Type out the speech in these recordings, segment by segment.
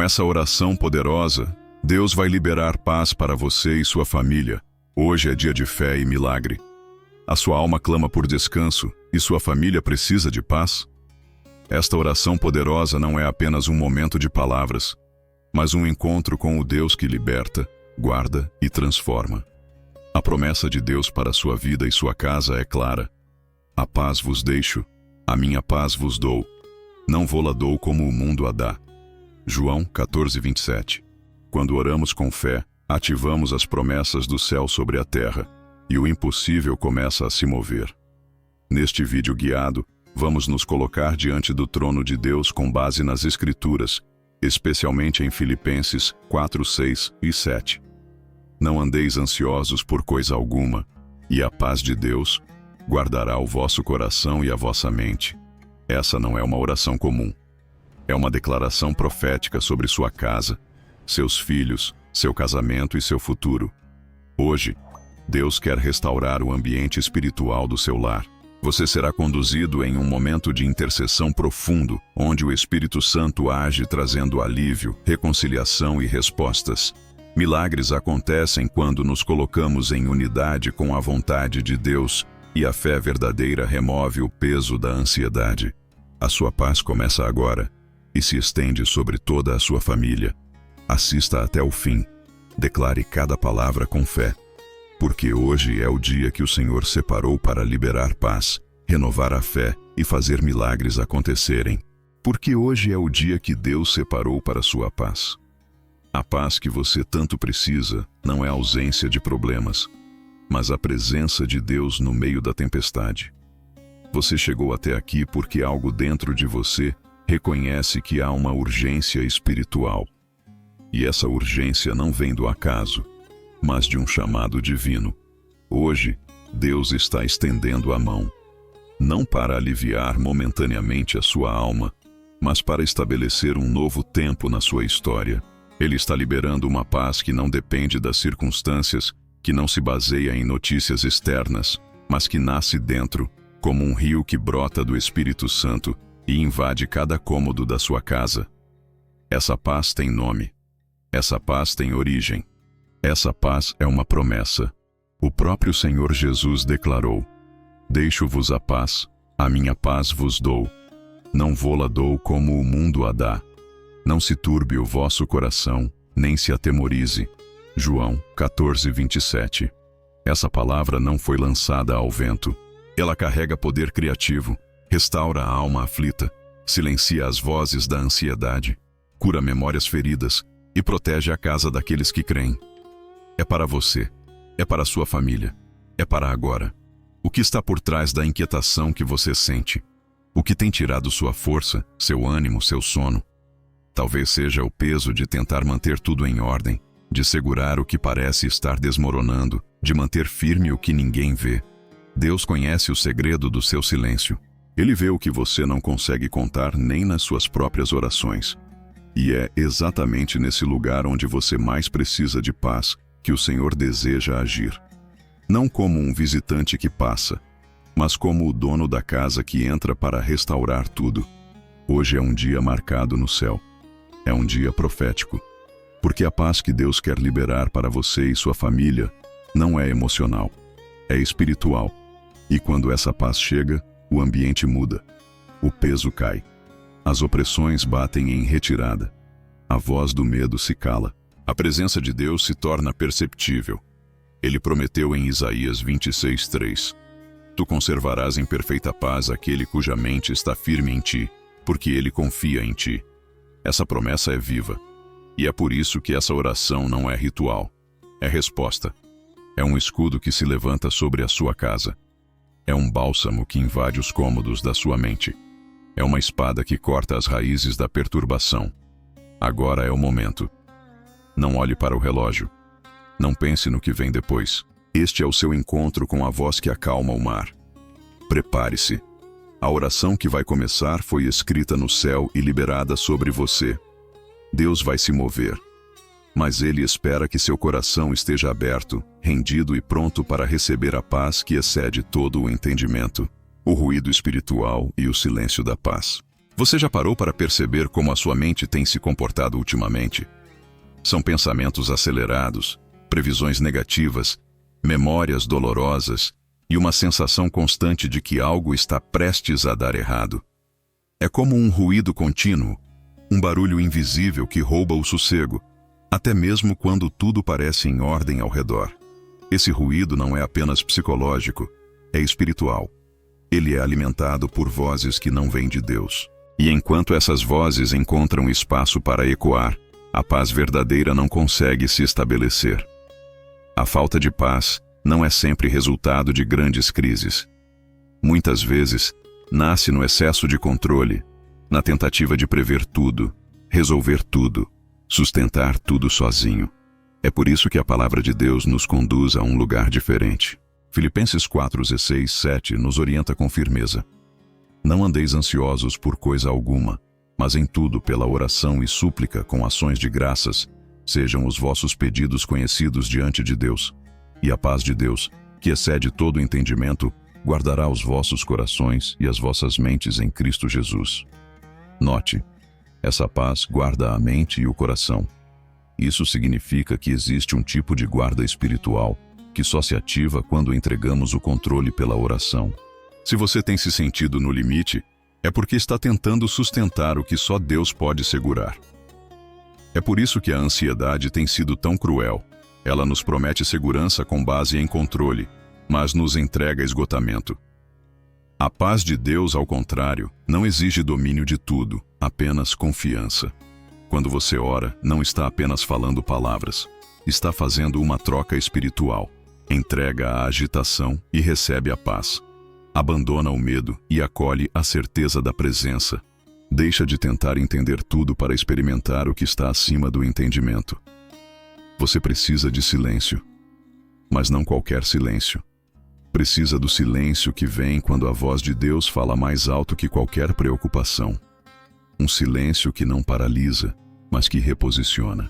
Com essa oração poderosa, Deus vai liberar paz para você e sua família. Hoje é dia de fé e milagre. A sua alma clama por descanso e sua família precisa de paz? Esta oração poderosa não é apenas um momento de palavras, mas um encontro com o Deus que liberta, guarda e transforma. A promessa de Deus para sua vida e sua casa é clara. A paz vos deixo, a minha paz vos dou. Não vou-la dou como o mundo a dá. João 14:27. Quando oramos com fé, ativamos as promessas do céu sobre a terra, e o impossível começa a se mover. Neste vídeo guiado, vamos nos colocar diante do trono de Deus com base nas Escrituras, especialmente em Filipenses 4, 6 e 7. Não andeis ansiosos por coisa alguma, e a paz de Deus guardará o vosso coração e a vossa mente. Essa não é uma oração comum. É uma declaração profética sobre sua casa, seus filhos, seu casamento e seu futuro. Hoje, Deus quer restaurar o ambiente espiritual do seu lar. Você será conduzido em um momento de intercessão profundo, onde o Espírito Santo age trazendo alívio, reconciliação e respostas. Milagres acontecem quando nos colocamos em unidade com a vontade de Deus, e a fé verdadeira remove o peso da ansiedade. A sua paz começa agora e se estende sobre toda a sua família. Assista até o fim. Declare cada palavra com fé. Porque hoje é o dia que o Senhor separou para liberar paz, renovar a fé e fazer milagres acontecerem. Porque hoje é o dia que Deus separou para sua paz. A paz que você tanto precisa não é a ausência de problemas, mas a presença de Deus no meio da tempestade. Você chegou até aqui porque algo dentro de você reconhece que há uma urgência espiritual. E essa urgência não vem do acaso, mas de um chamado divino. Hoje, Deus está estendendo a mão, não para aliviar momentaneamente a sua alma, mas para estabelecer um novo tempo na sua história. Ele está liberando uma paz que não depende das circunstâncias, que não se baseia em notícias externas, mas que nasce dentro, como um rio que brota do Espírito Santo e invade cada cômodo da sua casa. Essa paz tem nome. Essa paz tem origem. Essa paz é uma promessa. O próprio Senhor Jesus declarou: Deixo-vos a minha paz vos dou. Não vou-la dou como o mundo a dá. Não se turbe o vosso coração, nem se atemorize. João 14:27. Essa palavra não foi lançada ao vento. Ela carrega poder criativo, restaura a alma aflita, silencia as vozes da ansiedade, cura memórias feridas e protege a casa daqueles que creem. É para você, é para sua família, é para agora. O que está por trás da inquietação que você sente? O que tem tirado sua força, seu ânimo, seu sono? Talvez seja o peso de tentar manter tudo em ordem, de segurar o que parece estar desmoronando, de manter firme o que ninguém vê. Deus conhece o segredo do seu silêncio. Ele vê o que você não consegue contar nem nas suas próprias orações. E é exatamente nesse lugar onde você mais precisa de paz que o Senhor deseja agir. Não como um visitante que passa, mas como o dono da casa que entra para restaurar tudo. Hoje é um dia marcado no céu. É um dia profético. Porque a paz que Deus quer liberar para você e sua família não é emocional, é espiritual. E quando essa paz chega, o ambiente muda. O peso cai. As opressões batem em retirada. A voz do medo se cala. A presença de Deus se torna perceptível. Ele prometeu em Isaías 26:3: Tu conservarás em perfeita paz aquele cuja mente está firme em ti, porque ele confia em ti. Essa promessa é viva. E é por isso que essa oração não é ritual. É resposta. É um escudo que se levanta sobre a sua casa. É um bálsamo que invade os cômodos da sua mente. É uma espada que corta as raízes da perturbação. Agora é o momento. Não olhe para o relógio. Não pense no que vem depois. Este é o seu encontro com a voz que acalma o mar. Prepare-se. A oração que vai começar foi escrita no céu e liberada sobre você. Deus vai se mover. Mas Ele espera que seu coração esteja aberto, rendido e pronto para receber a paz que excede todo o entendimento, o ruído espiritual e o silêncio da paz. Você já parou para perceber como a sua mente tem se comportado ultimamente? São pensamentos acelerados, previsões negativas, memórias dolorosas e uma sensação constante de que algo está prestes a dar errado. É como um ruído contínuo, um barulho invisível que rouba o sossego, até mesmo quando tudo parece em ordem ao redor. Esse ruído não é apenas psicológico, é espiritual. Ele é alimentado por vozes que não vêm de Deus. E enquanto essas vozes encontram espaço para ecoar, a paz verdadeira não consegue se estabelecer. A falta de paz não é sempre resultado de grandes crises. Muitas vezes, nasce no excesso de controle, na tentativa de prever tudo, resolver tudo, sustentar tudo sozinho. É por isso que a palavra de Deus nos conduz a um lugar diferente. Filipenses 4:16-7 nos orienta com firmeza. Não andeis ansiosos por coisa alguma, mas em tudo pela oração e súplica com ações de graças, sejam os vossos pedidos conhecidos diante de Deus. E a paz de Deus, que excede todo o entendimento, guardará os vossos corações e as vossas mentes em Cristo Jesus. Note, essa paz guarda a mente e o coração. Isso significa que existe um tipo de guarda espiritual que só se ativa quando entregamos o controle pela oração. Se você tem se sentido no limite, é porque está tentando sustentar o que só Deus pode segurar. É por isso que a ansiedade tem sido tão cruel. Ela nos promete segurança com base em controle, mas nos entrega esgotamento. A paz de Deus, ao contrário, não exige domínio de tudo, apenas confiança. Quando você ora, não está apenas falando palavras, está fazendo uma troca espiritual. Entrega a agitação e recebe a paz. Abandona o medo e acolhe a certeza da presença. Deixa de tentar entender tudo para experimentar o que está acima do entendimento. Você precisa de silêncio, mas não qualquer silêncio. Precisa do silêncio que vem quando a voz de Deus fala mais alto que qualquer preocupação. Um silêncio que não paralisa, mas que reposiciona.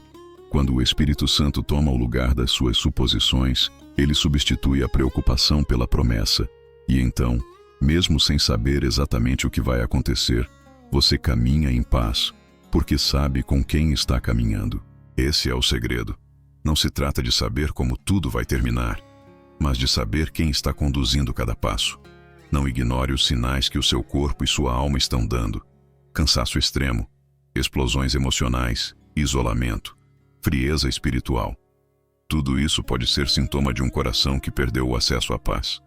Quando o Espírito Santo toma o lugar das suas suposições, ele substitui a preocupação pela promessa. E então, mesmo sem saber exatamente o que vai acontecer, você caminha em paz, porque sabe com quem está caminhando. Esse é o segredo. Não se trata de saber como tudo vai terminar, mas de saber quem está conduzindo cada passo. Não ignore os sinais que o seu corpo e sua alma estão dando. Cansaço extremo, explosões emocionais, isolamento, frieza espiritual. Tudo isso pode ser sintoma de um coração que perdeu o acesso à paz.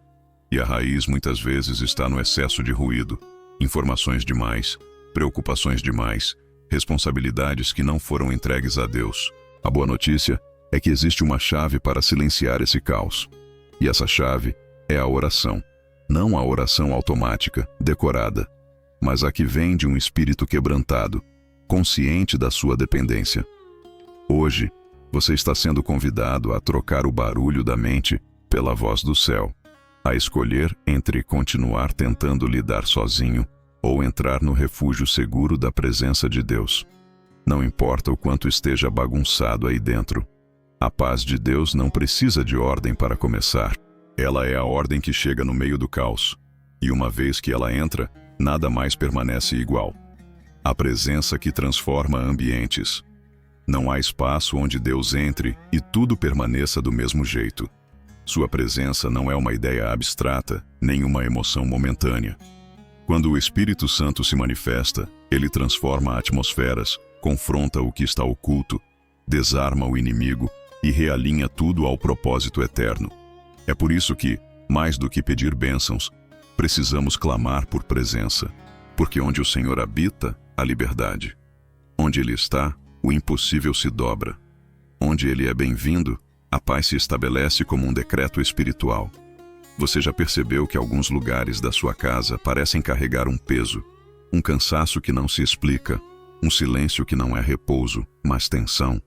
E a raiz muitas vezes está no excesso de ruído, informações demais, preocupações demais, responsabilidades que não foram entregues a Deus. A boa notícia é que existe uma chave para silenciar esse caos. E essa chave é a oração. Não a oração automática, decorada, mas a que vem de um espírito quebrantado, consciente da sua dependência. Hoje, você está sendo convidado a trocar o barulho da mente pela voz do céu. A escolher entre continuar tentando lidar sozinho ou entrar no refúgio seguro da presença de Deus. Não importa o quanto esteja bagunçado aí dentro. A paz de Deus não precisa de ordem para começar. Ela é a ordem que chega no meio do caos. E uma vez que ela entra, nada mais permanece igual. A presença que transforma ambientes. Não há espaço onde Deus entre e tudo permaneça do mesmo jeito. Sua presença não é uma ideia abstrata, nem uma emoção momentânea. Quando o Espírito Santo se manifesta, ele transforma atmosferas, confronta o que está oculto, desarma o inimigo e realinha tudo ao propósito eterno. É por isso que, mais do que pedir bênçãos, precisamos clamar por presença, porque onde o Senhor habita, há liberdade. Onde Ele está, o impossível se dobra. Onde Ele é bem-vindo, a paz se estabelece como um decreto espiritual. Você já percebeu que alguns lugares da sua casa parecem carregar um peso, um cansaço que não se explica, um silêncio que não é repouso, mas tensão?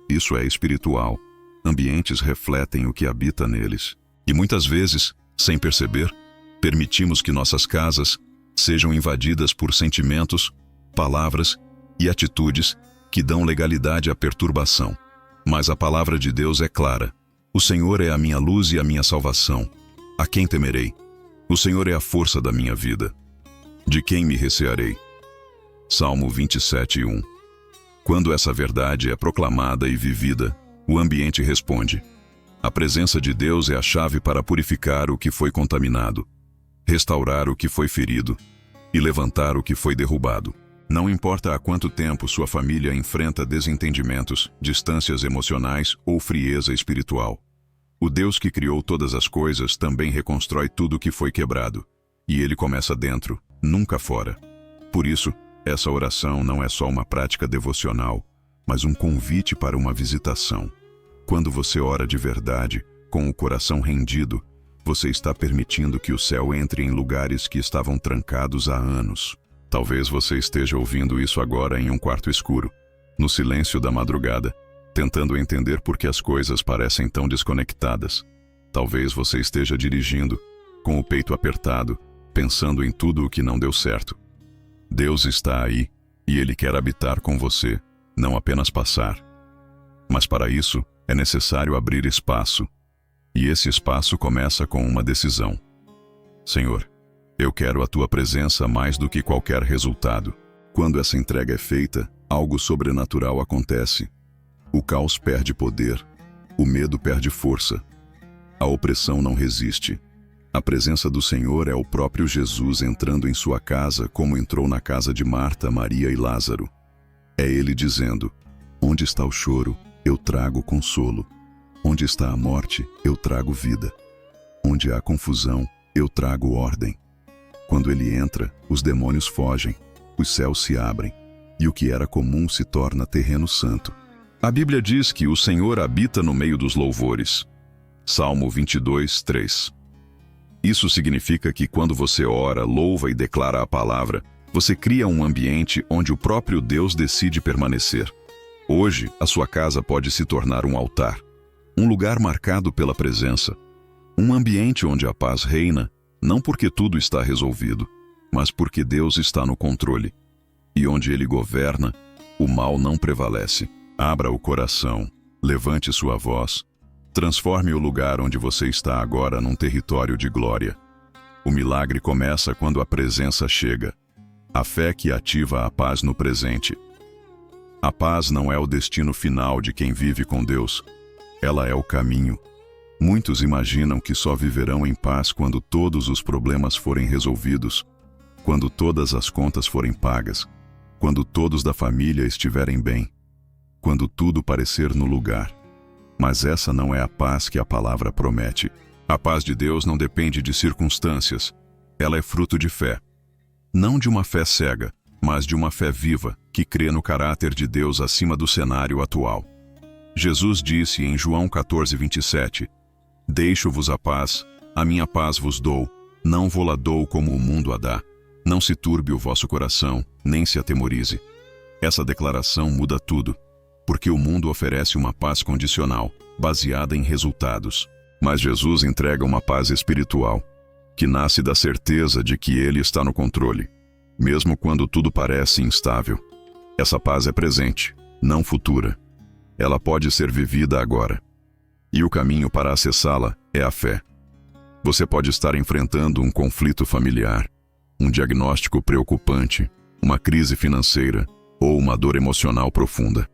Isso é espiritual. Ambientes refletem o que habita neles. E muitas vezes, sem perceber, permitimos que nossas casas sejam invadidas por sentimentos, palavras e atitudes que dão legalidade à perturbação. Mas a palavra de Deus é clara. O Senhor é a minha luz e a minha salvação. A quem temerei? O Senhor é a força da minha vida. De quem me recearei? Salmo 27:1. Quando essa verdade é proclamada e vivida, o ambiente responde. A presença de Deus é a chave para purificar o que foi contaminado, restaurar o que foi ferido e levantar o que foi derrubado. Não importa há quanto tempo sua família enfrenta desentendimentos, distâncias emocionais ou frieza espiritual. O Deus que criou todas as coisas também reconstrói tudo o que foi quebrado. E ele começa dentro, nunca fora. Por isso, essa oração não é só uma prática devocional, mas um convite para uma visitação. Quando você ora de verdade, com o coração rendido, você está permitindo que o céu entre em lugares que estavam trancados há anos. Talvez você esteja ouvindo isso agora em um quarto escuro, no silêncio da madrugada, tentando entender por que as coisas parecem tão desconectadas. Talvez você esteja dirigindo, com o peito apertado, pensando em tudo o que não deu certo. Deus está aí, e Ele quer habitar com você, não apenas passar. Mas para isso, é necessário abrir espaço. E esse espaço começa com uma decisão. Senhor, eu quero a Tua presença mais do que qualquer resultado. Quando essa entrega é feita, algo sobrenatural acontece. O caos perde poder, o medo perde força, a opressão não resiste. A presença do Senhor é o próprio Jesus entrando em sua casa como entrou na casa de Marta, Maria e Lázaro. É Ele dizendo, onde está o choro, eu trago consolo. Onde está a morte, eu trago vida. Onde há confusão, eu trago ordem. Quando Ele entra, os demônios fogem, os céus se abrem, e o que era comum se torna terreno santo. A Bíblia diz que o Senhor habita no meio dos louvores. Salmo 22:3. Isso significa que quando você ora, louva e declara a palavra, você cria um ambiente onde o próprio Deus decide permanecer. Hoje, a sua casa pode se tornar um altar, um lugar marcado pela presença, um ambiente onde a paz reina, não porque tudo está resolvido, mas porque Deus está no controle. E onde Ele governa, o mal não prevalece. Abra o coração, levante sua voz, transforme o lugar onde você está agora num território de glória. O milagre começa quando a presença chega, a fé que ativa a paz no presente. A paz não é o destino final de quem vive com Deus, ela é o caminho. Muitos imaginam que só viverão em paz quando todos os problemas forem resolvidos, quando todas as contas forem pagas, quando todos da família estiverem bem, quando tudo parecer no lugar. Mas essa não é a paz que a palavra promete. A paz de Deus não depende de circunstâncias. Ela é fruto de fé. Não de uma fé cega, mas de uma fé viva, que crê no caráter de Deus acima do cenário atual. Jesus disse em João 14:27, Deixo-vos a paz, a minha paz vos dou, não vou-la dou como o mundo a dá. Não se turbe o vosso coração, nem se atemorize. Essa declaração muda tudo, porque o mundo oferece uma paz condicional, baseada em resultados. Mas Jesus entrega uma paz espiritual, que nasce da certeza de que Ele está no controle, mesmo quando tudo parece instável. Essa paz é presente, não futura. Ela pode ser vivida agora. E o caminho para acessá-la é a fé. Você pode estar enfrentando um conflito familiar, um diagnóstico preocupante, uma crise financeira ou uma dor emocional profunda.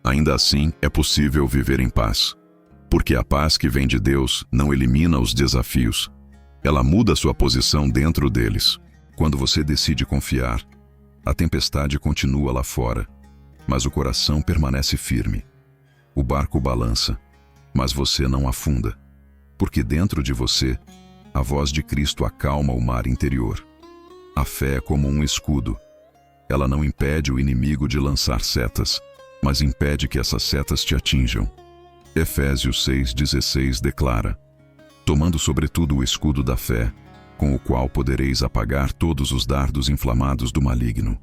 Ainda assim, é possível viver em paz. Porque a paz que vem de Deus não elimina os desafios. Ela muda sua posição dentro deles. Quando você decide confiar, a tempestade continua lá fora, mas o coração permanece firme. O barco balança, mas você não afunda. Porque dentro de você, a voz de Cristo acalma o mar interior. A fé é como um escudo. Ela não impede o inimigo de lançar setas, mas impede que essas setas te atinjam. Efésios 6,16 declara, tomando sobretudo o escudo da fé, com o qual podereis apagar todos os dardos inflamados do maligno.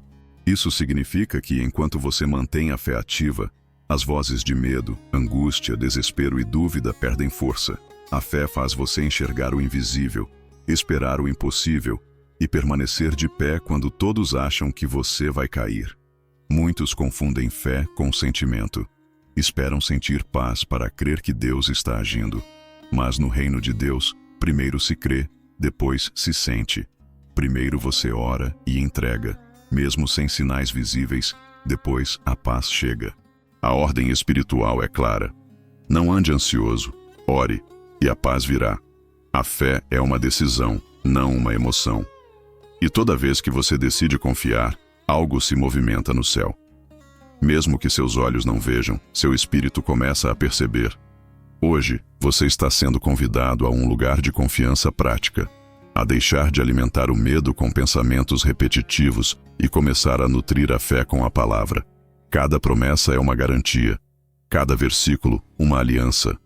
Isso significa que enquanto você mantém a fé ativa, as vozes de medo, angústia, desespero e dúvida perdem força. A fé faz você enxergar o invisível, esperar o impossível e permanecer de pé quando todos acham que você vai cair. Muitos confundem fé com sentimento. Esperam sentir paz para crer que Deus está agindo. Mas no reino de Deus, primeiro se crê, depois se sente. Primeiro você ora e entrega, mesmo sem sinais visíveis, depois a paz chega. A ordem espiritual é clara. Não ande ansioso, ore, e a paz virá. A fé é uma decisão, não uma emoção. E toda vez que você decide confiar, algo se movimenta no céu. Mesmo que seus olhos não vejam, seu espírito começa a perceber. Hoje, você está sendo convidado a um lugar de confiança prática, a deixar de alimentar o medo com pensamentos repetitivos e começar a nutrir a fé com a palavra. Cada promessa é uma garantia, cada versículo uma aliança.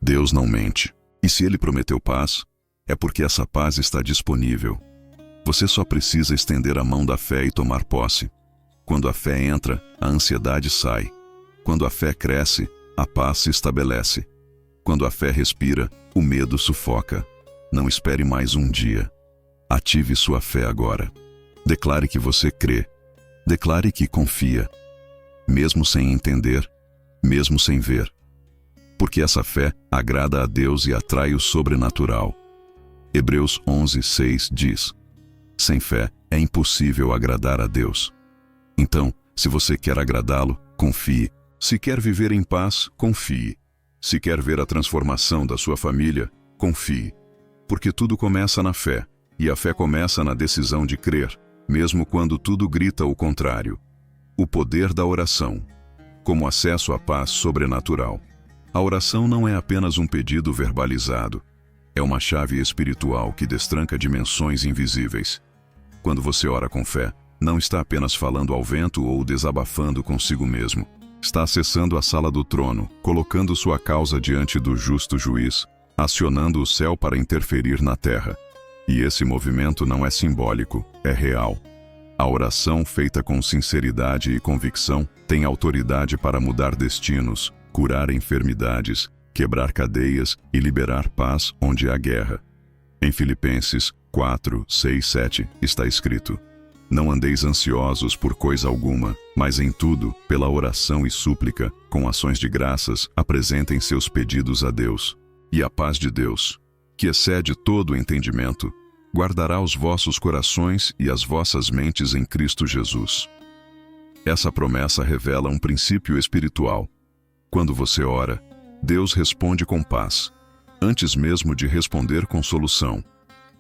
Deus não mente. E se Ele prometeu paz, é porque essa paz está disponível. Você só precisa estender a mão da fé e tomar posse. Quando a fé entra, a ansiedade sai. Quando a fé cresce, a paz se estabelece. Quando a fé respira, o medo sufoca. Não espere mais um dia. Ative sua fé agora. Declare que você crê. Declare que confia. Mesmo sem entender, mesmo sem ver. Porque essa fé agrada a Deus e atrai o sobrenatural. Hebreus 11:6 diz: sem fé é impossível agradar a Deus. Então, se você quer agradá-lo, confie. Se quer viver em paz, confie. Se quer ver a transformação da sua família, confie. Porque tudo começa na fé, e a fé começa na decisão de crer, mesmo quando tudo grita o contrário. O poder da oração. Como acesso à paz sobrenatural. A oração não é apenas um pedido verbalizado. É uma chave espiritual que destranca dimensões invisíveis. Quando você ora com fé, não está apenas falando ao vento ou desabafando consigo mesmo. Está acessando a sala do trono, colocando sua causa diante do justo juiz, acionando o céu para interferir na terra. E esse movimento não é simbólico, é real. A oração feita com sinceridade e convicção tem autoridade para mudar destinos, curar enfermidades, quebrar cadeias e liberar paz onde há guerra. Em Filipenses 4:6-7 está escrito: não andeis ansiosos por coisa alguma, mas em tudo, pela oração e súplica, com ações de graças, apresentem seus pedidos a Deus. E a paz de Deus, que excede todo o entendimento, guardará os vossos corações e as vossas mentes em Cristo Jesus. Essa promessa revela um princípio espiritual. Quando você ora, Deus responde com paz, antes mesmo de responder com solução.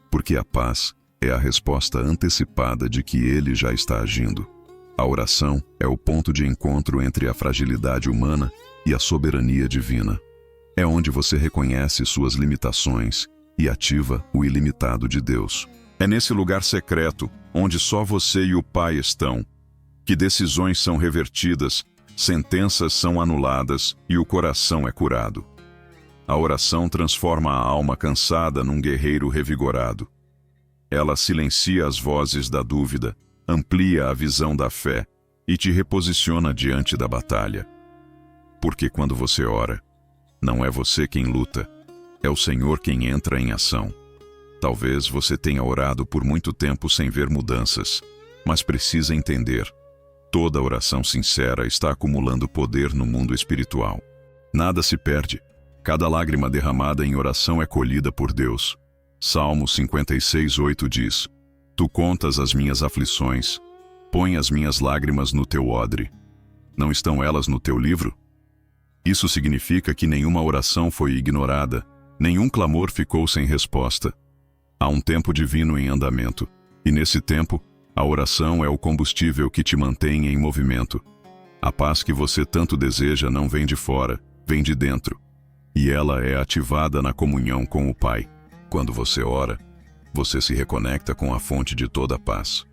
Porque a paz é a resposta antecipada de que Ele já está agindo. A oração é o ponto de encontro entre a fragilidade humana e a soberania divina. É onde você reconhece suas limitações e ativa o ilimitado de Deus. É nesse lugar secreto, onde só você e o Pai estão, que decisões são revertidas, sentenças são anuladas e o coração é curado. A oração transforma a alma cansada num guerreiro revigorado. Ela silencia as vozes da dúvida, amplia a visão da fé e te reposiciona diante da batalha. Porque quando você ora, não é você quem luta, é o Senhor quem entra em ação. Talvez você tenha orado por muito tempo sem ver mudanças, mas precisa entender: toda oração sincera está acumulando poder no mundo espiritual. Nada se perde. Cada lágrima derramada em oração é colhida por Deus. Salmo 56:8 diz: tu contas as minhas aflições, põe as minhas lágrimas no teu odre. Não estão elas no teu livro? Isso significa que nenhuma oração foi ignorada, nenhum clamor ficou sem resposta. Há um tempo divino em andamento, e nesse tempo, a oração é o combustível que te mantém em movimento. A paz que você tanto deseja não vem de fora, vem de dentro, e ela é ativada na comunhão com o Pai. Quando você ora, você se reconecta com a fonte de toda a paz.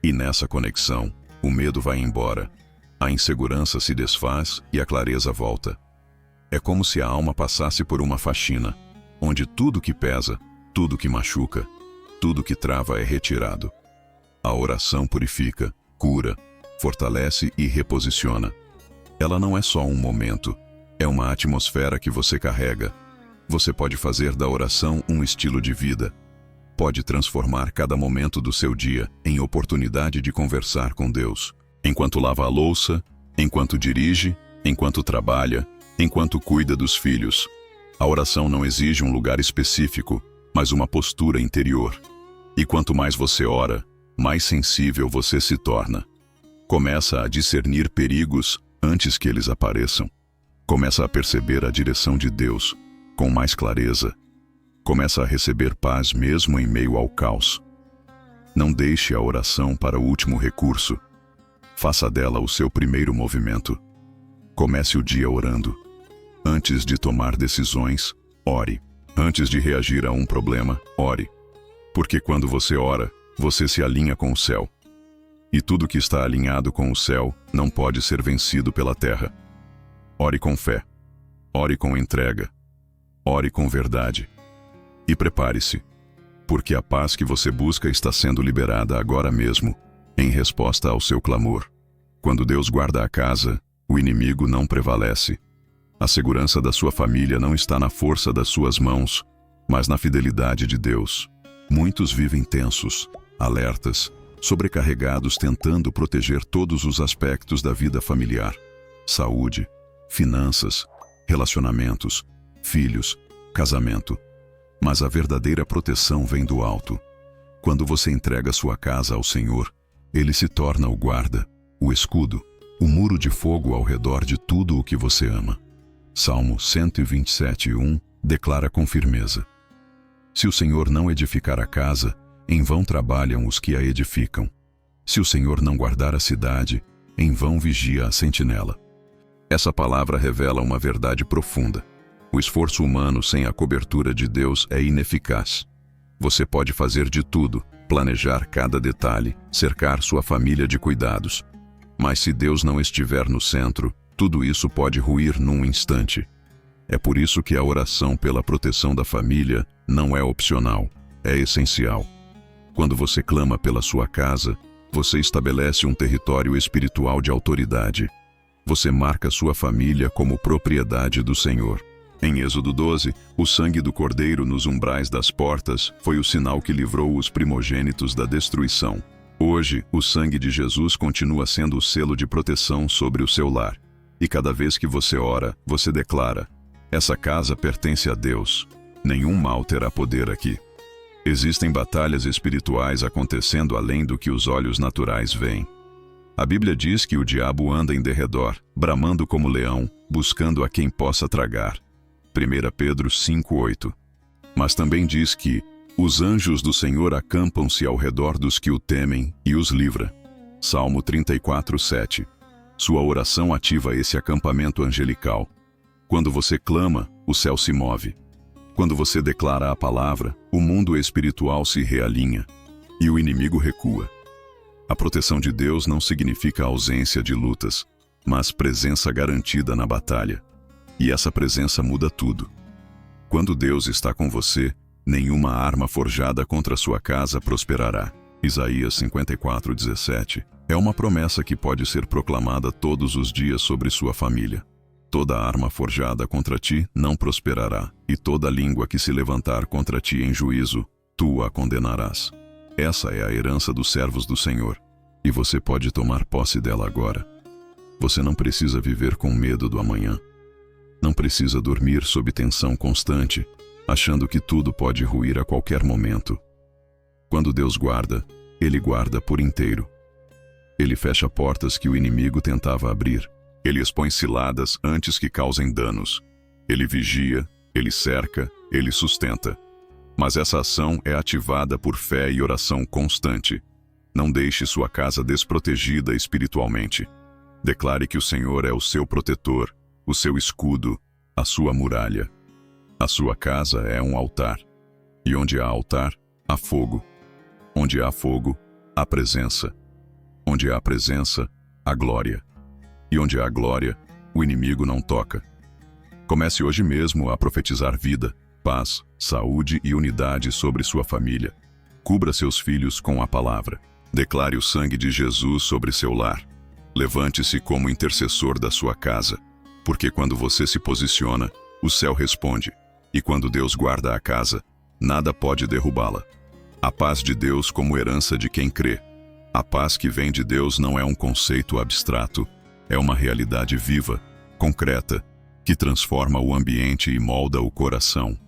E nessa conexão, o medo vai embora, a insegurança se desfaz e a clareza volta. É como se a alma passasse por uma faxina, onde tudo que pesa, tudo que machuca, tudo que trava é retirado. A oração purifica, cura, fortalece e reposiciona. Ela não é só um momento, é uma atmosfera que você carrega. Você pode fazer da oração um estilo de vida. Pode transformar cada momento do seu dia em oportunidade de conversar com Deus. Enquanto lava a louça, enquanto dirige, enquanto trabalha, enquanto cuida dos filhos. A oração não exige um lugar específico, mas uma postura interior. E quanto mais você ora, mais sensível você se torna. Começa a discernir perigos antes que eles apareçam. Começa a perceber a direção de Deus com mais clareza. Começa a receber paz mesmo em meio ao caos. Não deixe a oração para o último recurso. Faça dela o seu primeiro movimento. Comece o dia orando. Antes de tomar decisões, ore. Antes de reagir a um problema, ore. Porque quando você ora, você se alinha com o céu. E tudo que está alinhado com o céu não pode ser vencido pela terra. Ore com fé. Ore com entrega. Ore com verdade. E prepare-se, porque a paz que você busca está sendo liberada agora mesmo, em resposta ao seu clamor. Quando Deus guarda a casa, o inimigo não prevalece. A segurança da sua família não está na força das suas mãos, mas na fidelidade de Deus. Muitos vivem tensos, alertas, sobrecarregados tentando proteger todos os aspectos da vida familiar: saúde, finanças, relacionamentos, filhos, casamento. Mas a verdadeira proteção vem do alto. Quando você entrega sua casa ao Senhor, Ele se torna o guarda, o escudo, o muro de fogo ao redor de tudo o que você ama. Salmo 127:1 declara com firmeza: Se o Senhor não edificar a casa, em vão trabalham os que a edificam. Se o Senhor não guardar a cidade, em vão vigia a sentinela. Essa palavra revela uma verdade profunda. O esforço humano sem a cobertura de Deus é ineficaz. Você pode fazer de tudo, planejar cada detalhe, cercar sua família de cuidados. Mas se Deus não estiver no centro, tudo isso pode ruir num instante. É por isso que a oração pela proteção da família não é opcional, é essencial. Quando você clama pela sua casa, você estabelece um território espiritual de autoridade. Você marca sua família como propriedade do Senhor. Em Êxodo 12, o sangue do cordeiro nos umbrais das portas foi o sinal que livrou os primogênitos da destruição. Hoje, o sangue de Jesus continua sendo o selo de proteção sobre o seu lar. E cada vez que você ora, você declara: essa casa pertence a Deus. Nenhum mal terá poder aqui. Existem batalhas espirituais acontecendo além do que os olhos naturais veem. A Bíblia diz que o diabo anda em derredor, bramando como leão, buscando a quem possa tragar. 1 Pedro 5:8. Mas também diz que os anjos do Senhor acampam-se ao redor dos que o temem e os livra. Salmo 34:7. Sua oração ativa esse acampamento angelical. Quando você clama, o céu se move. Quando você declara a palavra, o mundo espiritual se realinha e o inimigo recua. A proteção de Deus não significa ausência de lutas, mas presença garantida na batalha. E essa presença muda tudo. Quando Deus está com você, nenhuma arma forjada contra sua casa prosperará. Isaías 54:17 é uma promessa que pode ser proclamada todos os dias sobre sua família. Toda arma forjada contra ti não prosperará, e toda língua que se levantar contra ti em juízo, tu a condenarás. Essa é a herança dos servos do Senhor, e você pode tomar posse dela agora. Você não precisa viver com medo do amanhã. Não precisa dormir sob tensão constante, achando que tudo pode ruir a qualquer momento. Quando Deus guarda, Ele guarda por inteiro. Ele fecha portas que o inimigo tentava abrir. Ele expõe ciladas antes que causem danos. Ele vigia, Ele cerca, Ele sustenta. Mas essa ação é ativada por fé e oração constante. Não deixe sua casa desprotegida espiritualmente. Declare que o Senhor é o seu protetor, o seu escudo, a sua muralha. A sua casa é um altar. E onde há altar, há fogo. Onde há fogo, há presença. Onde há presença, há glória. E onde há glória, o inimigo não toca. Comece hoje mesmo a profetizar vida, paz, saúde e unidade sobre sua família. Cubra seus filhos com a palavra. Declare o sangue de Jesus sobre seu lar. Levante-se como intercessor da sua casa, porque quando você se posiciona, o céu responde, e quando Deus guarda a casa, nada pode derrubá-la. A paz de Deus como herança de quem crê. A paz que vem de Deus não é um conceito abstrato, é uma realidade viva, concreta, que transforma o ambiente e molda o coração.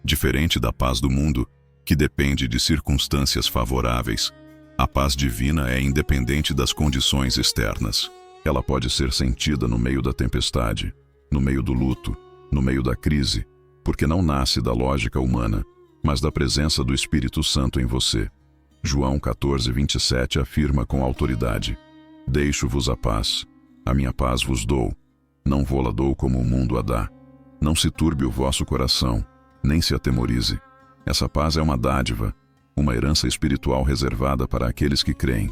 Diferente da paz do mundo, que depende de circunstâncias favoráveis, A paz divina é independente das condições externas. Ela pode ser sentida no meio da tempestade, no meio do luto, no meio da crise, porque não nasce da lógica humana, mas da presença do Espírito Santo em você. João 14:27 afirma com autoridade: Deixo-vos a paz, a minha paz vos dou. Não vô-la dou como o mundo a dá. Não se turbe o vosso coração, nem se atemorize. Essa paz é uma dádiva, uma herança espiritual reservada para aqueles que creem.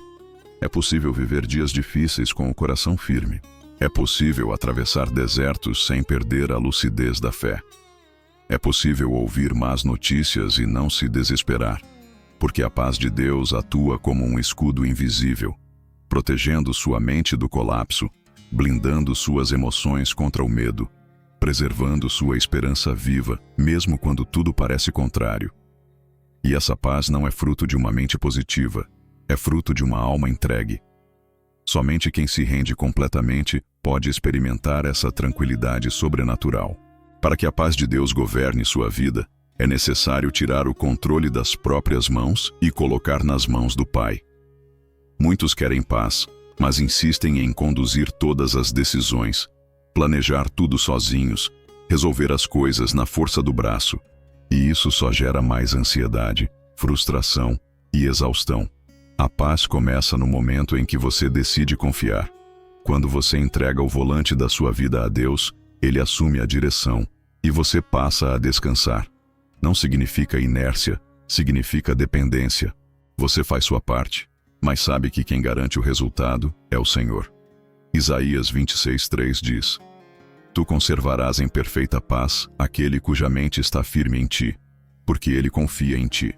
É possível viver dias difíceis com o coração firme. É possível atravessar desertos sem perder a lucidez da fé. É possível ouvir más notícias e não se desesperar, porque a paz de Deus atua como um escudo invisível, protegendo sua mente do colapso, blindando suas emoções contra o medo, preservando sua esperança viva, mesmo quando tudo parece contrário. E essa paz não é fruto de uma mente positiva, é fruto de uma alma entregue. Somente quem se rende completamente pode experimentar essa tranquilidade sobrenatural. Para que a paz de Deus governe sua vida, é necessário tirar o controle das próprias mãos e colocar nas mãos do Pai. Muitos querem paz, mas insistem em conduzir todas as decisões, planejar tudo sozinhos, resolver as coisas na força do braço. E isso só gera mais ansiedade, frustração e exaustão. A paz começa no momento em que você decide confiar. Quando você entrega o volante da sua vida a Deus, Ele assume a direção e você passa a descansar. Não significa inércia, significa dependência. Você faz sua parte, mas sabe que quem garante o resultado é o Senhor. Isaías 26:3 diz: Tu conservarás em perfeita paz aquele cuja mente está firme em ti, porque ele confia em ti.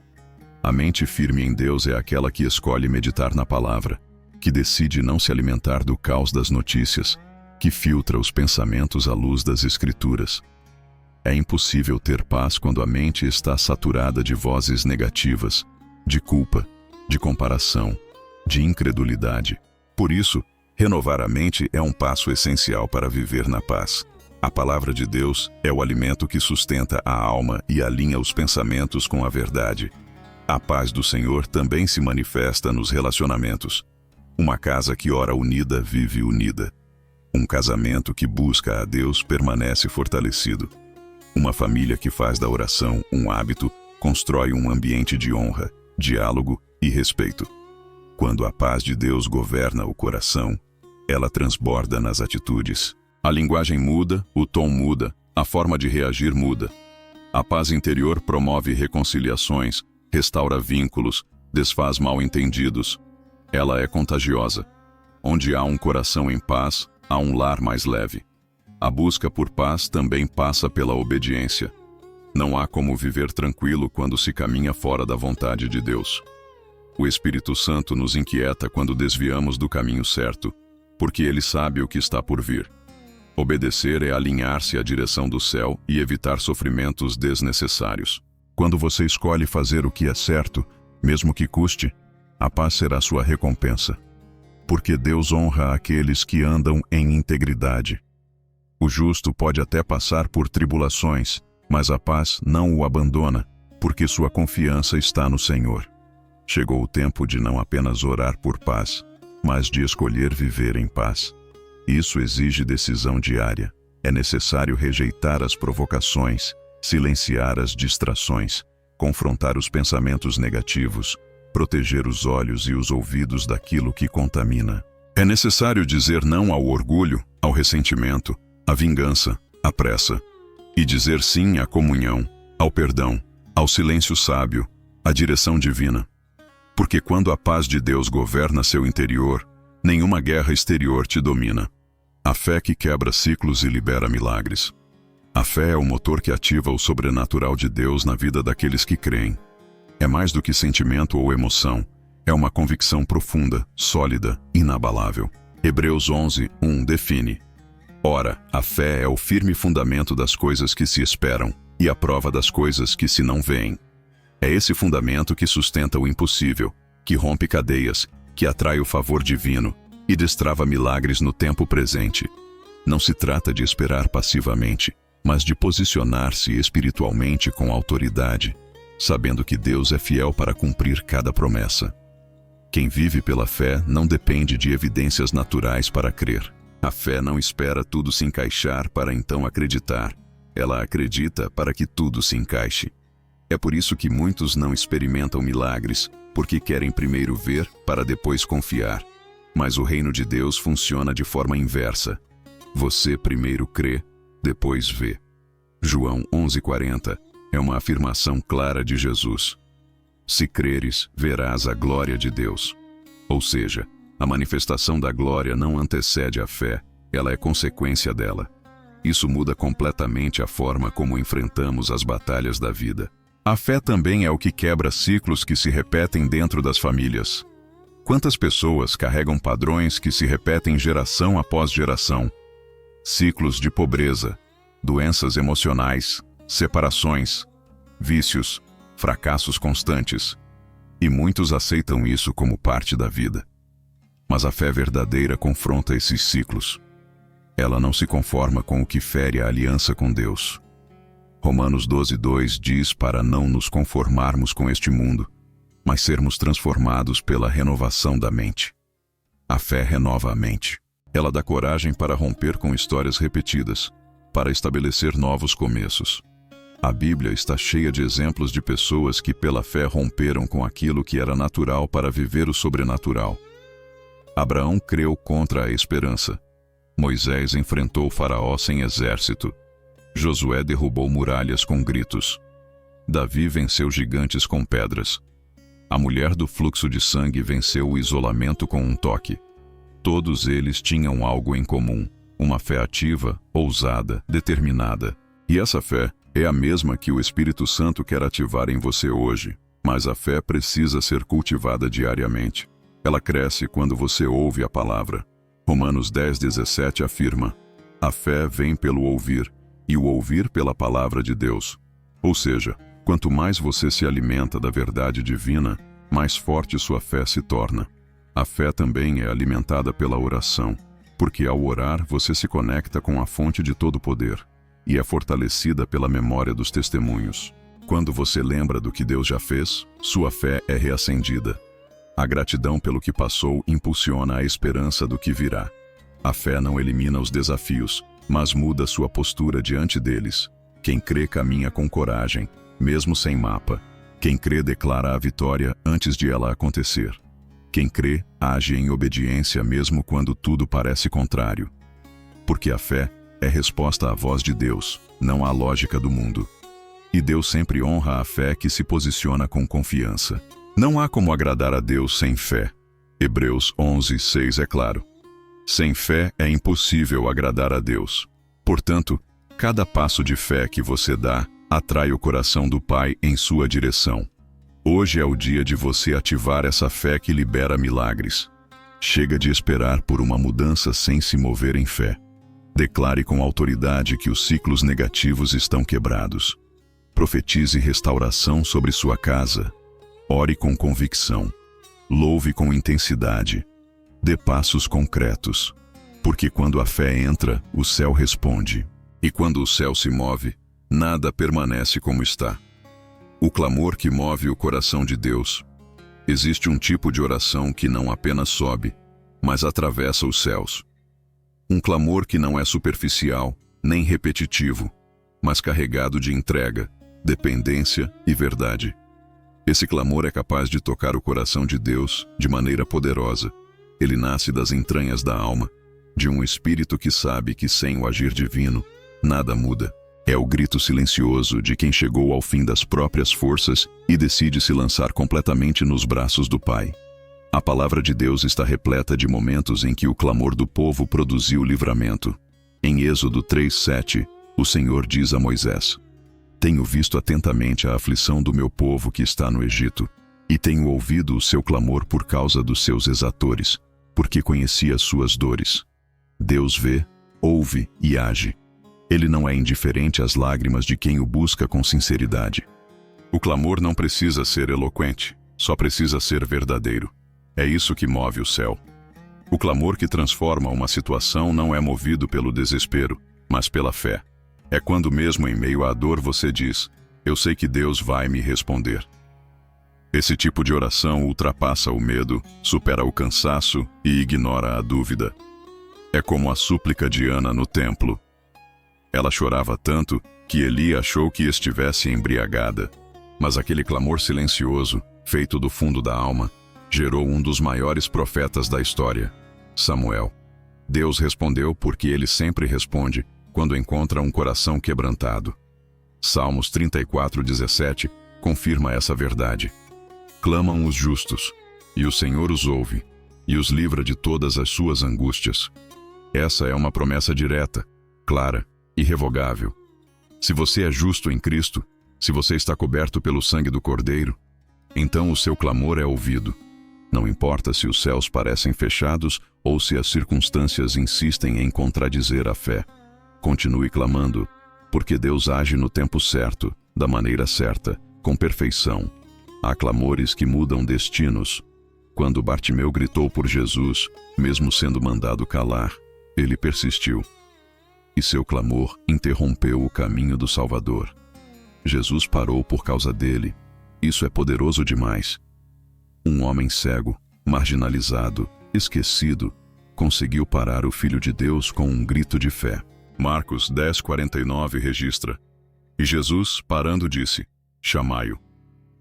A mente firme em Deus é aquela que escolhe meditar na palavra, que decide não se alimentar do caos das notícias, que filtra os pensamentos à luz das Escrituras. É impossível ter paz quando a mente está saturada de vozes negativas, de culpa, de comparação, de incredulidade. Por isso, renovar a mente é um passo essencial para viver na paz. A palavra de Deus é o alimento que sustenta a alma e alinha os pensamentos com a verdade. A paz do Senhor também se manifesta nos relacionamentos. Uma casa que ora unida vive unida. Um casamento que busca a Deus permanece fortalecido. Uma família que faz da oração um hábito constrói um ambiente de honra, diálogo e respeito. Quando a paz de Deus governa o coração, ela transborda nas atitudes. A linguagem muda, o tom muda, a forma de reagir muda. A paz interior promove reconciliações, restaura vínculos, desfaz mal-entendidos. Ela é contagiosa. Onde há um coração em paz, há um lar mais leve. A busca por paz também passa pela obediência. Não há como viver tranquilo quando se caminha fora da vontade de Deus. O Espírito Santo nos inquieta quando desviamos do caminho certo, porque Ele sabe o que está por vir. Obedecer é alinhar-se à direção do céu e evitar sofrimentos desnecessários. Quando você escolhe fazer o que é certo, mesmo que custe, a paz será sua recompensa. Porque Deus honra aqueles que andam em integridade. O justo pode até passar por tribulações, mas a paz não o abandona, porque sua confiança está no Senhor. Chegou o tempo de não apenas orar por paz, mas de escolher viver em paz. Isso exige decisão diária. É necessário rejeitar as provocações, silenciar as distrações, confrontar os pensamentos negativos, proteger os olhos e os ouvidos daquilo que contamina. É necessário dizer não ao orgulho, ao ressentimento, à vingança, à pressa, e dizer sim à comunhão, ao perdão, ao silêncio sábio, à direção divina. Porque quando a paz de Deus governa seu interior, nenhuma guerra exterior te domina. A fé que quebra ciclos e libera milagres. A fé é o motor que ativa o sobrenatural de Deus na vida daqueles que creem. É mais do que sentimento ou emoção, é uma convicção profunda, sólida, inabalável. Hebreus 11:1 define: Ora, a fé é o firme fundamento das coisas que se esperam e a prova das coisas que se não veem. É esse fundamento que sustenta o impossível, que rompe cadeias, que atrai o favor divino e destrava milagres no tempo presente. Não se trata de esperar passivamente, mas de posicionar-se espiritualmente com autoridade, sabendo que Deus é fiel para cumprir cada promessa. Quem vive pela fé não depende de evidências naturais para crer. A fé não espera tudo se encaixar para então acreditar. Ela acredita para que tudo se encaixe. É por isso que muitos não experimentam milagres, porque querem primeiro ver para depois confiar. Mas o reino de Deus funciona de forma inversa. Você primeiro crê, depois vê. João 11:40 é uma afirmação clara de Jesus. Se creres, verás a glória de Deus. Ou seja, a manifestação da glória não antecede a fé, ela é consequência dela. Isso muda completamente a forma como enfrentamos as batalhas da vida. A fé também é o que quebra ciclos que se repetem dentro das famílias. Quantas pessoas carregam padrões que se repetem geração após geração? Ciclos de pobreza, doenças emocionais, separações, vícios, fracassos constantes. E muitos aceitam isso como parte da vida. Mas a fé verdadeira confronta esses ciclos. Ela não se conforma com o que fere a aliança com Deus. Romanos 12:2 diz para não nos conformarmos com este mundo, mas sermos transformados pela renovação da mente. A fé renova a mente. Ela dá coragem para romper com histórias repetidas, para estabelecer novos começos. A Bíblia está cheia de exemplos de pessoas que pela fé romperam com aquilo que era natural para viver o sobrenatural. Abraão creu contra a esperança. Moisés enfrentou Faraó sem exército. Josué derrubou muralhas com gritos. Davi venceu gigantes com pedras. A mulher do fluxo de sangue venceu o isolamento com um toque. Todos eles tinham algo em comum, uma fé ativa, ousada, determinada. E essa fé é a mesma que o Espírito Santo quer ativar em você hoje, mas a fé precisa ser cultivada diariamente. Ela cresce quando você ouve a palavra. Romanos 10:17 afirma: a fé vem pelo ouvir, e o ouvir pela palavra de Deus. Ou seja, quanto mais você se alimenta da verdade divina, mais forte sua fé se torna. A fé também é alimentada pela oração, porque ao orar você se conecta com a fonte de todo poder, e é fortalecida pela memória dos testemunhos. Quando você lembra do que Deus já fez, sua fé é reacendida. A gratidão pelo que passou impulsiona a esperança do que virá. A fé não elimina os desafios, mas muda sua postura diante deles. Quem crê caminha com coragem, mesmo sem mapa. Quem crê declara a vitória antes de ela acontecer. Quem crê age em obediência mesmo quando tudo parece contrário. Porque a fé é resposta à voz de Deus, não à lógica do mundo. E Deus sempre honra a fé que se posiciona com confiança. Não há como agradar a Deus sem fé. Hebreus 11:6 é claro. Sem fé é impossível agradar a Deus. Portanto, cada passo de fé que você dá atrai o coração do Pai em sua direção. Hoje é o dia de você ativar essa fé que libera milagres. Chega de esperar por uma mudança sem se mover em fé. Declare com autoridade que os ciclos negativos estão quebrados. Profetize restauração sobre sua casa. Ore com convicção. Louve com intensidade. Dê passos concretos. Porque quando a fé entra, o céu responde. E quando o céu se move, nada permanece como está. O clamor que move o coração de Deus. Existe um tipo de oração que não apenas sobe, mas atravessa os céus. Um clamor que não é superficial, nem repetitivo, mas carregado de entrega, dependência e verdade. Esse clamor é capaz de tocar o coração de Deus de maneira poderosa. Ele nasce das entranhas da alma, de um espírito que sabe que sem o agir divino, nada muda. É o grito silencioso de quem chegou ao fim das próprias forças e decide se lançar completamente nos braços do Pai. A palavra de Deus está repleta de momentos em que o clamor do povo produziu livramento. Em Êxodo 3:7, o Senhor diz a Moisés: Tenho visto atentamente a aflição do meu povo que está no Egito, e tenho ouvido o seu clamor por causa dos seus exatores, porque conheci as suas dores. Deus vê, ouve e age. Ele não é indiferente às lágrimas de quem o busca com sinceridade. O clamor não precisa ser eloquente, só precisa ser verdadeiro. É isso que move o céu. O clamor que transforma uma situação não é movido pelo desespero, mas pela fé. É quando mesmo em meio à dor você diz: Eu sei que Deus vai me responder. Esse tipo de oração ultrapassa o medo, supera o cansaço e ignora a dúvida. É como a súplica de Ana no templo. Ela chorava tanto que Eli achou que estivesse embriagada. Mas aquele clamor silencioso, feito do fundo da alma, gerou um dos maiores profetas da história, Samuel. Deus respondeu porque ele sempre responde quando encontra um coração quebrantado. Salmos 34:17 confirma essa verdade. Clamam os justos, e o Senhor os ouve, e os livra de todas as suas angústias. Essa é uma promessa direta, clara, irrevogável. Se você é justo em Cristo, se você está coberto pelo sangue do Cordeiro, então o seu clamor é ouvido. Não importa se os céus parecem fechados ou se as circunstâncias insistem em contradizer a fé. Continue clamando, porque Deus age no tempo certo, da maneira certa, com perfeição. Há clamores que mudam destinos. Quando Bartimeu gritou por Jesus, mesmo sendo mandado calar, ele persistiu. E seu clamor interrompeu o caminho do Salvador. Jesus parou por causa dele. Isso é poderoso demais. Um homem cego, marginalizado, esquecido, conseguiu parar o Filho de Deus com um grito de fé. Marcos 10:49 registra: E Jesus, parando, disse: Chamai-o.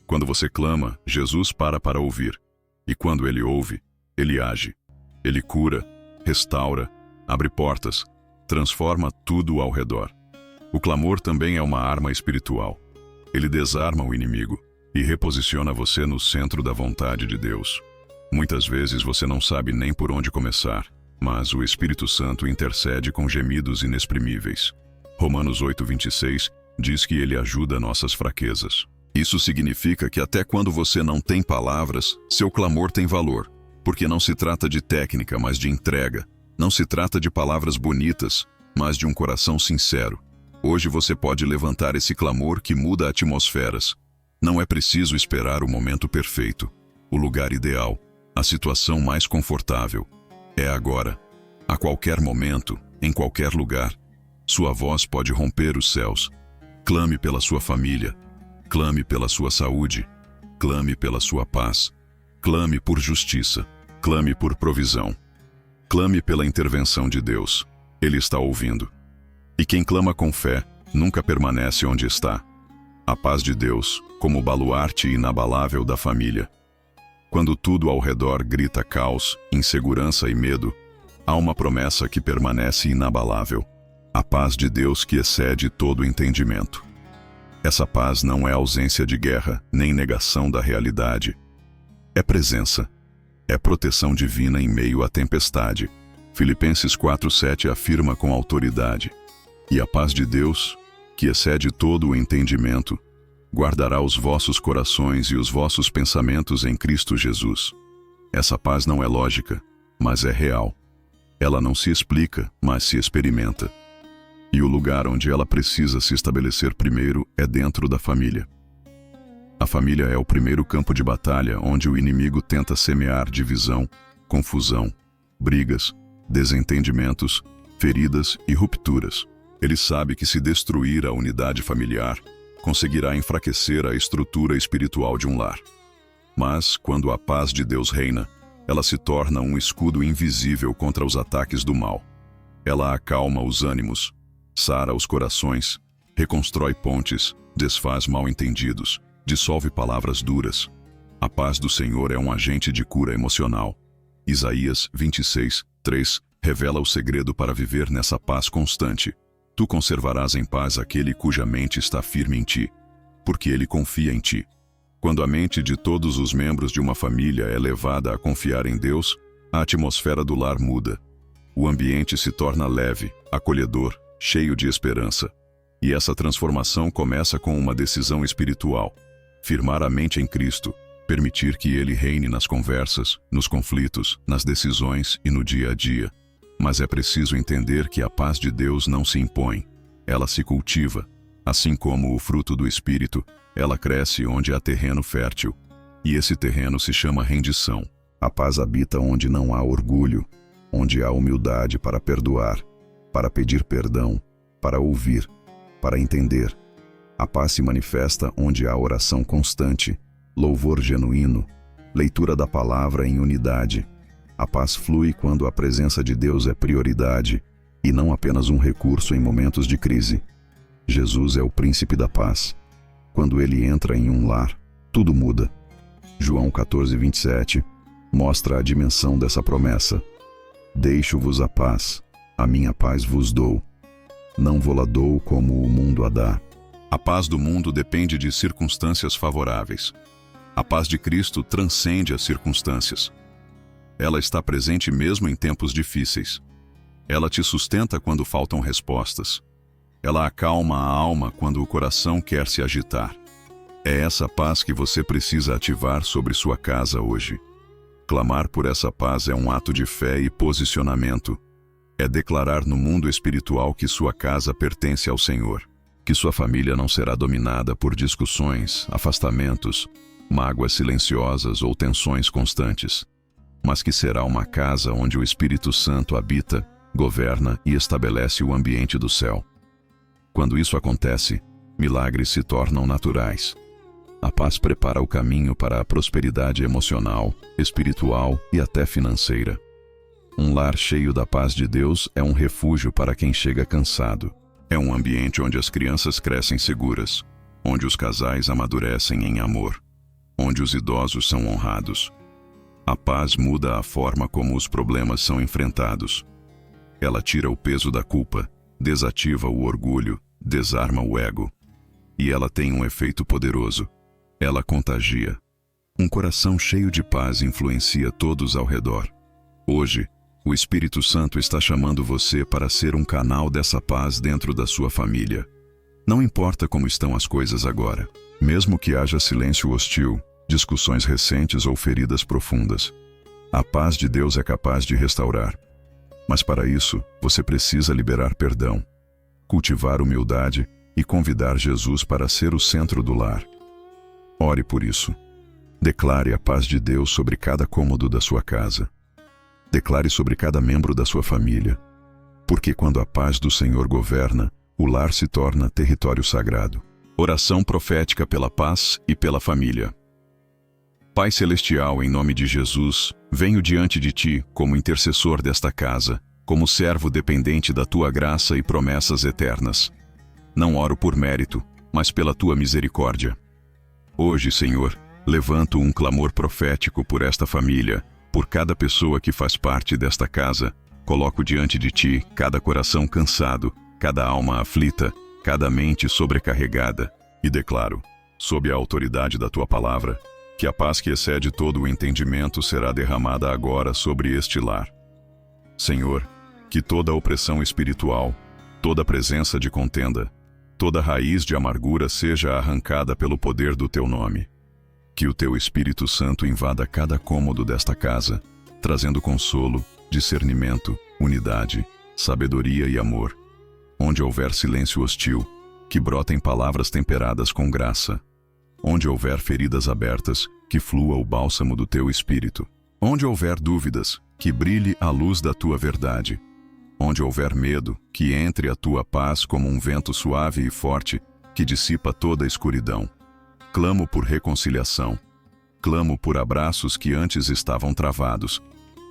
Quando você clama, Jesus para ouvir. E quando ele ouve, ele age. Ele cura, restaura, abre portas, transforma tudo ao redor. O clamor também é uma arma espiritual. Ele desarma o inimigo e reposiciona você no centro da vontade de Deus. Muitas vezes você não sabe nem por onde começar, mas o Espírito Santo intercede com gemidos inexprimíveis. Romanos 8:26 diz que ele ajuda nossas fraquezas. Isso significa que até quando você não tem palavras, seu clamor tem valor, porque não se trata de técnica, mas de entrega. Não se trata de palavras bonitas, mas de um coração sincero. Hoje você pode levantar esse clamor que muda atmosferas. Não é preciso esperar o momento perfeito, o lugar ideal, a situação mais confortável. É agora. A qualquer momento, em qualquer lugar, sua voz pode romper os céus. Clame pela sua família. Clame pela sua saúde, clame pela sua paz, clame por justiça, clame por provisão, clame pela intervenção de Deus. Ele está ouvindo. E quem clama com fé nunca permanece onde está. A paz de Deus, como o baluarte inabalável da família. Quando tudo ao redor grita caos, insegurança e medo, há uma promessa que permanece inabalável. A paz de Deus que excede todo entendimento. Essa paz não é ausência de guerra, nem negação da realidade. É presença. É proteção divina em meio à tempestade. Filipenses 4:7 afirma com autoridade: E a paz de Deus, que excede todo o entendimento, guardará os vossos corações e os vossos pensamentos em Cristo Jesus. Essa paz não é lógica, mas é real. Ela não se explica, mas se experimenta. E o lugar onde ela precisa se estabelecer primeiro é dentro da família. A família é o primeiro campo de batalha onde o inimigo tenta semear divisão, confusão, brigas, desentendimentos, feridas e rupturas. Ele sabe que se destruir a unidade familiar, conseguirá enfraquecer a estrutura espiritual de um lar. Mas, quando a paz de Deus reina, ela se torna um escudo invisível contra os ataques do mal. Ela acalma os ânimos, sara os corações, reconstrói pontes, desfaz mal-entendidos, dissolve palavras duras. A paz do Senhor é um agente de cura emocional. Isaías 26:3 revela o segredo para viver nessa paz constante. Tu conservarás em paz aquele cuja mente está firme em ti, porque ele confia em ti. Quando a mente de todos os membros de uma família é levada a confiar em Deus, a atmosfera do lar muda. O ambiente se torna leve, acolhedor, cheio de esperança. E essa transformação começa com uma decisão espiritual: firmar a mente em Cristo, permitir que Ele reine nas conversas, nos conflitos, nas decisões e no dia a dia. Mas é preciso entender que a paz de Deus não se impõe, ela se cultiva. Assim como o fruto do Espírito, ela cresce onde há terreno fértil. E esse terreno se chama rendição. A paz habita onde não há orgulho, onde há humildade para perdoar, para pedir perdão, para ouvir, para entender. A paz se manifesta onde há oração constante, louvor genuíno, leitura da palavra em unidade. A paz flui quando a presença de Deus é prioridade e não apenas um recurso em momentos de crise. Jesus é o príncipe da paz. Quando ele entra em um lar, tudo muda. João 14:27 mostra a dimensão dessa promessa. Deixo-vos a paz, a minha paz vos dou. Não vou-la dou como o mundo a dá. A paz do mundo depende de circunstâncias favoráveis. A paz de Cristo transcende as circunstâncias. Ela está presente mesmo em tempos difíceis. Ela te sustenta quando faltam respostas. Ela acalma a alma quando o coração quer se agitar. É essa paz que você precisa ativar sobre sua casa hoje. Clamar por essa paz é um ato de fé e posicionamento. É declarar no mundo espiritual que sua casa pertence ao Senhor, que sua família não será dominada por discussões, afastamentos, mágoas silenciosas ou tensões constantes, mas que será uma casa onde o Espírito Santo habita, governa e estabelece o ambiente do céu. Quando isso acontece, milagres se tornam naturais. A paz prepara o caminho para a prosperidade emocional, espiritual e até financeira. Um lar cheio da paz de Deus é um refúgio para quem chega cansado. É um ambiente onde as crianças crescem seguras, onde os casais amadurecem em amor, onde os idosos são honrados. A paz muda a forma como os problemas são enfrentados. Ela tira o peso da culpa, desativa o orgulho, desarma o ego. E ela tem um efeito poderoso. Ela contagia. Um coração cheio de paz influencia todos ao redor. Hoje, o Espírito Santo está chamando você para ser um canal dessa paz dentro da sua família. Não importa como estão as coisas agora. Mesmo que haja silêncio hostil, discussões recentes ou feridas profundas, a paz de Deus é capaz de restaurar. Mas para isso, você precisa liberar perdão, cultivar humildade e convidar Jesus para ser o centro do lar. Ore por isso. Declare a paz de Deus sobre cada cômodo da sua casa. Declare sobre cada membro da sua família. Porque quando a paz do Senhor governa, o lar se torna território sagrado. Oração profética pela paz e pela família. Pai Celestial, em nome de Jesus, venho diante de Ti como intercessor desta casa, como servo dependente da Tua graça e promessas eternas. Não oro por mérito, mas pela Tua misericórdia. Hoje, Senhor, levanto um clamor profético por esta família, por cada pessoa que faz parte desta casa. Coloco diante de Ti cada coração cansado, cada alma aflita, cada mente sobrecarregada, e declaro, sob a autoridade da Tua palavra, que a paz que excede todo o entendimento será derramada agora sobre este lar. Senhor, que toda opressão espiritual, toda presença de contenda, toda raiz de amargura seja arrancada pelo poder do Teu nome. Que o Teu Espírito Santo invada cada cômodo desta casa, trazendo consolo, discernimento, unidade, sabedoria e amor. Onde houver silêncio hostil, que brotem palavras temperadas com graça. Onde houver feridas abertas, que flua o bálsamo do Teu Espírito. Onde houver dúvidas, que brilhe a luz da Tua verdade. Onde houver medo, que entre a Tua paz como um vento suave e forte, que dissipa toda a escuridão. Clamo por reconciliação. Clamo por abraços que antes estavam travados.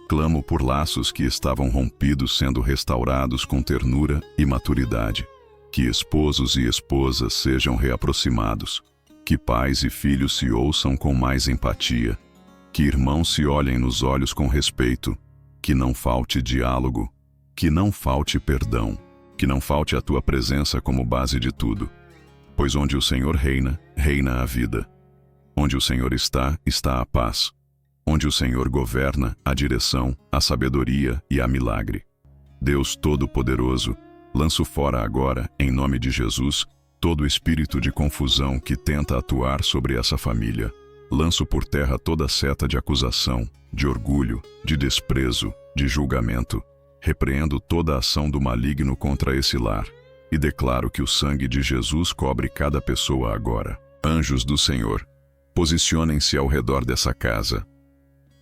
Clamo por laços que estavam rompidos sendo restaurados com ternura e maturidade. Que esposos e esposas sejam reaproximados. Que pais e filhos se ouçam com mais empatia. Que irmãos se olhem nos olhos com respeito. Que não falte diálogo. Que não falte perdão. Que não falte a Tua presença como base de tudo. Pois onde o Senhor reina, reina a vida. Onde o Senhor está, está a paz. Onde o Senhor governa, a direção, a sabedoria e a milagre. Deus Todo-Poderoso, lanço fora agora, em nome de Jesus, todo espírito de confusão que tenta atuar sobre essa família. Lanço por terra toda seta de acusação, de orgulho, de desprezo, de julgamento. Repreendo toda a ação do maligno contra esse lar. E declaro que o sangue de Jesus cobre cada pessoa agora. Anjos do Senhor, posicionem-se ao redor dessa casa.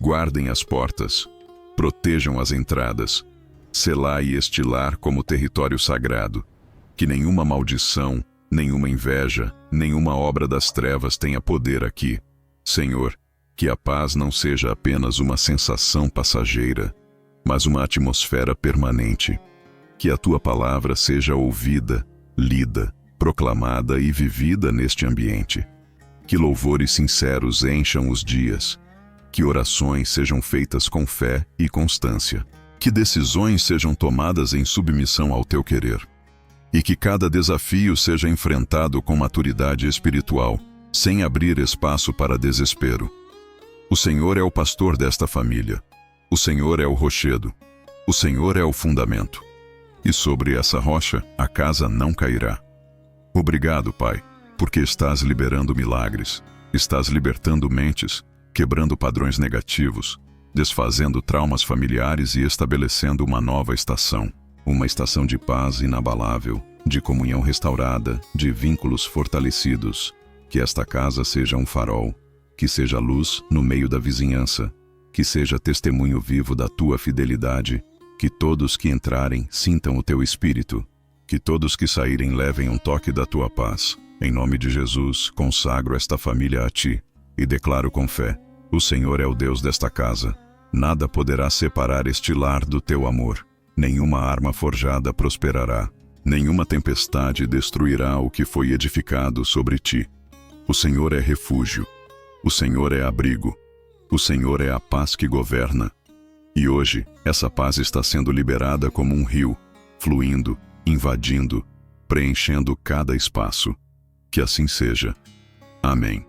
Guardem as portas. Protejam as entradas. Selai este lar como território sagrado. Que nenhuma maldição, nenhuma inveja, nenhuma obra das trevas tenha poder aqui. Senhor, que a paz não seja apenas uma sensação passageira, mas uma atmosfera permanente. Que a tua palavra seja ouvida, lida, proclamada e vivida neste ambiente. Que louvores sinceros encham os dias. Que orações sejam feitas com fé e constância. Que decisões sejam tomadas em submissão ao teu querer. E que cada desafio seja enfrentado com maturidade espiritual, sem abrir espaço para desespero. O Senhor é o pastor desta família. O Senhor é o rochedo. O Senhor é o fundamento. E sobre essa rocha a casa não cairá. Obrigado, Pai, porque estás liberando milagres, estás libertando mentes, quebrando padrões negativos, desfazendo traumas familiares e estabelecendo uma nova estação. Uma estação de paz inabalável, de comunhão restaurada, de vínculos fortalecidos. Que esta casa seja um farol, que seja luz no meio da vizinhança, que seja testemunho vivo da tua fidelidade, que todos que entrarem sintam o teu espírito, que todos que saírem levem um toque da tua paz. Em nome de Jesus, consagro esta família a ti e declaro com fé: o Senhor é o Deus desta casa. Nada poderá separar este lar do teu amor. Nenhuma arma forjada prosperará. Nenhuma tempestade destruirá o que foi edificado sobre ti. O Senhor é refúgio. O Senhor é abrigo. O Senhor é a paz que governa. E hoje, essa paz está sendo liberada como um rio, fluindo, invadindo, preenchendo cada espaço. Que assim seja. Amém.